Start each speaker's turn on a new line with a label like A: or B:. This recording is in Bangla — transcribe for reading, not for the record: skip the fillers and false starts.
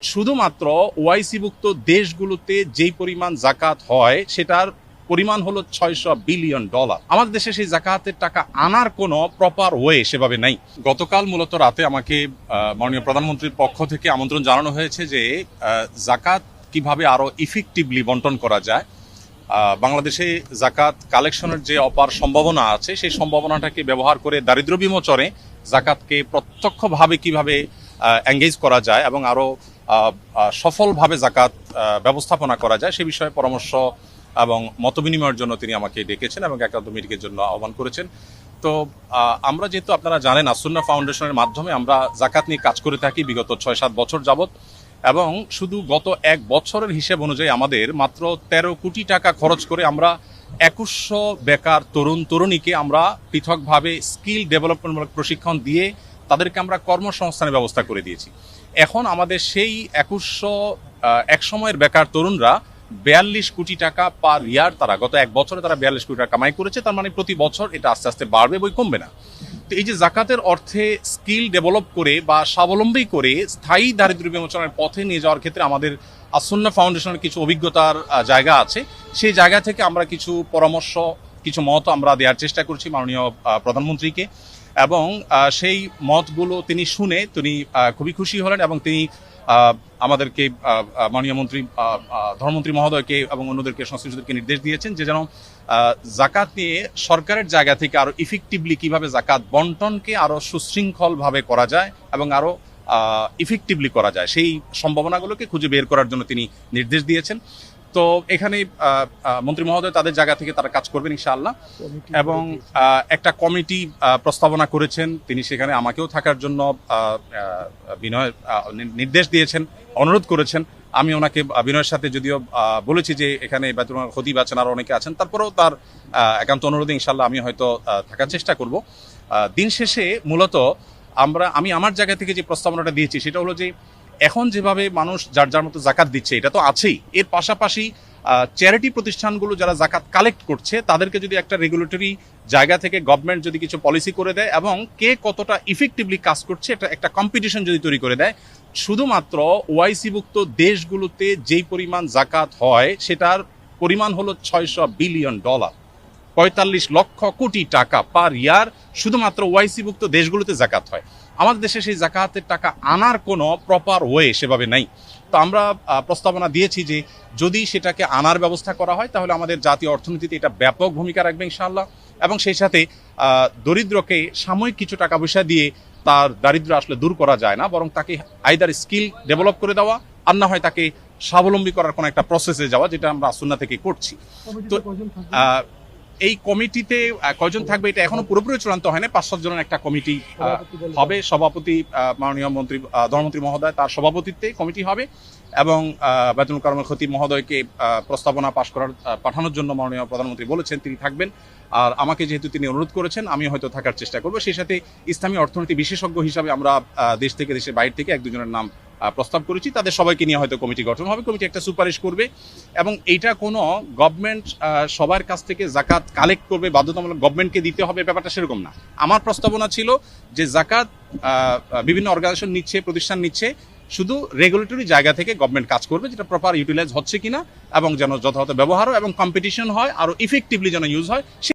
A: শুধুমাত্র ওআইসিভুক্ত দেশগুলোতে যেই পরিমাণ জাকাত হয় সেটার পরিমাণ হলো $600 বিলিয়ন। আমাদের দেশে সেই জাকাতের টাকা আনার কোনো প্রপার ওয়ে সেভাবে নাই। গতকাল মূলত রাতে আমাকে মাননীয় প্রধানমন্ত্রীর পক্ষ থেকে আমন্ত্রণ জানানো হয়েছে যে জাকাত কিভাবে আরো ইফেক্টিভলি বন্টন করা যায়। বাংলাদেশে জাকাত কালেকশনের যে অপার সম্ভাবনা আছে সেই সম্ভাবনাটাকে ব্যবহার করে দারিদ্র বিমোচনে জাকাতকে প্রত্যক্ষভাবে কিভাবে এঙ্গেজ করা যায় এবং আরো সফলভাবে জাকাত ব্যবস্থাপনা করা যায় সে বিষয়ে পরামর্শ এবং মতবিনিময়ের জন্য তিনি আমাকে ডেকেছেন এবং একান্ত মিটিংয়ের জন্য আহ্বান করেছেন। তো আমরা যেহেতু আপনারা জানেন আসুন্না ফাউন্ডেশনের মাধ্যমে আমরা জাকাত নিয়ে কাজ করে থাকি বিগত 6-7 বছর যাবত, এবং শুধু গত 1 বছরের হিসেব অনুযায়ী আমাদের মাত্র 13 কোটি টাকা খরচ করে আমরা 2100 বেকার তরুণ তরুণীকে আমরা পৃথকভাবে স্কিল ডেভেলপমেন্টমূলক প্রশিক্ষণ দিয়ে তাদেরকে আমরা কর্মসংস্থানের ব্যবস্থা করে দিয়েছি। এখন আমাদের সেই 2100 এক সময়ের বেকার তরুণরা 42 কোটি টাকা পার ইয়ার, তারা গত 1 বছরে তারা 42 কোটি টাকা কামাই করেছে। তার মানে প্রতি বছর এটা আস্তে আস্তে বাড়বে, বই কমবে না। তো এই যে জাকাতের অর্থে স্কিল ডেভেলপ করে বা স্বাবলম্বী করে স্থায়ী দারিদ্র্য বিমোচনের পথে নিয়ে যাওয়ার ক্ষেত্রে আমাদের আসুন্না ফাউন্ডেশনের কিছু অভিজ্ঞতার জায়গা আছে। সেই জায়গা থেকে আমরা কিছু পরামর্শ, কিছু মত আমরা দেওয়ার চেষ্টা করছি মাননীয় প্রধানমন্ত্রীকে, এবং সেই মতগুলো তিনি শুনে তিনি খুবই খুশি হলেন এবং তিনি আমাদেরকে মাননীয় মন্ত্রী ধর্মমন্ত্রী মহোদয়কে এবং অন্যদেরকে সংশ্লিষ্টদেরকে নির্দেশ দিয়েছেন যে যেন জাকাত নিয়ে সরকারের জায়গা থেকে আরো ইফেক্টিভলি কিভাবে জাকাত বন্টনকে আরো সুশৃঙ্খলভাবে করা যায় এবং আরো ইফেক্টিভলি করা যায় সেই সম্ভাবনাগুলোকে খুঁজে বের করার জন্য তিনি নির্দেশ দিয়েছেন। তো এখানে মন্ত্রী মহোদয় তাদের জায়গা থেকে তারা কাজ করবেন ইনশাআল্লাহ, এবং একটা কমিটি প্রস্তাবনা করেছেন। তিনি সেখানে আমাকেও থাকার জন্য বিনয় নির্দেশ দিয়েছেন, অনুরোধ করেছেন। আমি ওনাকে বিনয়ের সাথে যদিও বলেছি যে এখানে বেতনের খতিব আছেন, আরো অনেকে আছেন, তারপরেও তার একান্ত অনুরোধে ইনশাআল্লাহ আমি হয়তো থাকার চেষ্টা করব। দিন শেষে মূলত আমি আমার জায়গা থেকে যে প্রস্তাবনাটা দিয়েছি সেটা হলো যে এখন যেভাবে মানুষ যার যার মতো জাকাত দিচ্ছে এটা তো আছেই, এর পাশাপাশি চ্যারিটি প্রতিষ্ঠানগুলো যারা জাকাত কালেক্ট করছে তাদেরকে যদি একটা রেগুলেটরি জায়গা থেকে গভর্নমেন্ট যদি কিছু পলিসি করে দেয় এবং কে কতটা ইফেক্টিভলি কাজ করছে এটা একটা কম্পিটিশন যদি তৈরি করে দেয়, শুধুমাত্র ওআইসিভুক্ত দেশগুলোতে যেই পরিমাণ জাকাত হয় সেটার পরিমাণ হলো $600 বিলিয়ন, 45 লক্ষ কোটি টাকা পার ইয়ার শুধুমাত্র ওআইসিভুক্ত দেশগুলোতে জাকাত হয়। আমাদের দেশে সেই জাকাতের টাকা আনার কোনো প্রপার ওয়ে সেভাবে নাই। তো আমরা প্রস্তাবনা দিয়েছি যে যদি সেটাকে আনার ব্যবস্থা করা হয় তাহলে আমাদের জাতীয় অর্থনীতিতে এটা ব্যাপক ভূমিকা রাখবে ইনশাআল্লাহ, এবং সেই সাথে দরিদ্রকে সাময়িক কিছু টাকা পয়সা দিয়ে তার দারিদ্র্য আসলে দূর করা যায় না, বরং তাকে আইদার স্কিল ডেভেলপ করে দেওয়া আর না হয় তাকে স্বাবলম্বী করার কোনো একটা প্রসেসে যাওয়া, যেটা আমরা আসুন্না থেকে করছি। তো এই কমিটিতে কয়জন থাকবে এটা এখনো পুরোপুরি চূড়ান্ত হয় না। 5-7 জনের একটা কমিটি হবে। সভাপতি মাননীয় মন্ত্রী ধর্মমন্ত্রী মহোদয়, তার সভাপতিত্বে কমিটি হবে, এবং বেতনুল কারমুল খতিব মহোদয়কে প্রস্তাবনা পাঠানোর জন্য মাননীয় প্রধানমন্ত্রী বলেছেন তিনি থাকবেন। আর আমাকে যেহেতু তিনি অনুরোধ করেছেন আমি হয়তো থাকার চেষ্টা করবো। সেই সাথে ইসলামী অর্থনীতি বিশেষজ্ঞ হিসাবে আমরা দেশ থেকে দেশের বাইরে থেকে 1-2 জনের নাম প্রস্তাব করেছি। তাদের সবাইকে নিয়ে হয়তো কমিটি গঠন হবে, কমিটি একটা সুপারিশ করবে, এবং এইটা কোনো গভর্নমেন্ট সবার কাছ থেকে জাকাত কালেক্ট করবে বাধ্যতামূলক গভর্নমেন্টকে দিতে হবে ব্যাপারটা সেরকম না। আমার প্রস্তাবনা ছিল যে জাকাত বিভিন্ন অর্গানাইজেশন নিচ্ছে, প্রতিষ্ঠান নিচ্ছে, শুধু রেগুলেটরি জায়গা থেকে গভর্নমেন্ট কাজ করবে, যেটা প্রপার ইউটিলাইজ হচ্ছে কিনা এবং যেন যথাযথ ব্যবহার এবং কম্পিটিশন হয়, আরো ইফেক্টিভলি যেন ইউজ হয়।